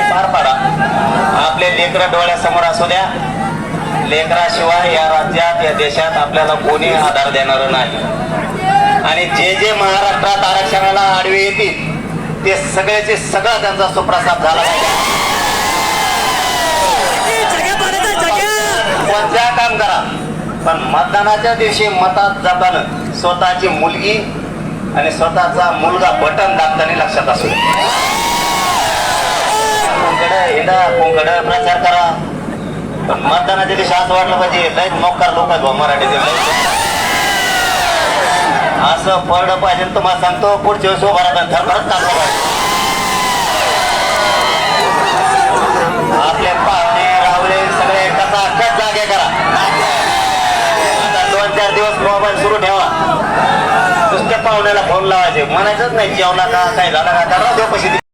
पार पाडा. आपले लेकरं डोळ्यासमोर असू द्या. लेकराशिवाय या राज्यात या देशात आपल्याला कोणी आधार देणार नाही. आणि जे जे महाराष्ट्रात आरक्षणाला आडवे येतील ते सगळ्याचे सगळं त्यांचा सुप्रसाद झाला पाहिजे. कोणत्या काम करा पण मतदानाच्या दिवशी मतात जाताना स्वतःची मुलगी आणि स्वतःचा मुलगा बटन दाबताना लक्षात असू द्या. कोणकडे हिंडा कोणकडे प्रचार करा पण मतदानाच्या दिवशी असं वाटलं पाहिजे लयच मोकार लोक आहेत मराठी असं पडलं पाहिजे. तुम्हाला सांगतो पुढच्या वेळेस उभा राहता थरथरच टाकलं पाहिजे. आपले पाहुणे रावले सगळे कसा कट जागे करा. आता 2-4 दिवस मोबाईल सुरू ठेवा. नुसत्या पाहुण्याला फोन लावायचे म्हणायचंच नाही जेवला का काय झाला का त्याला देऊ पैसे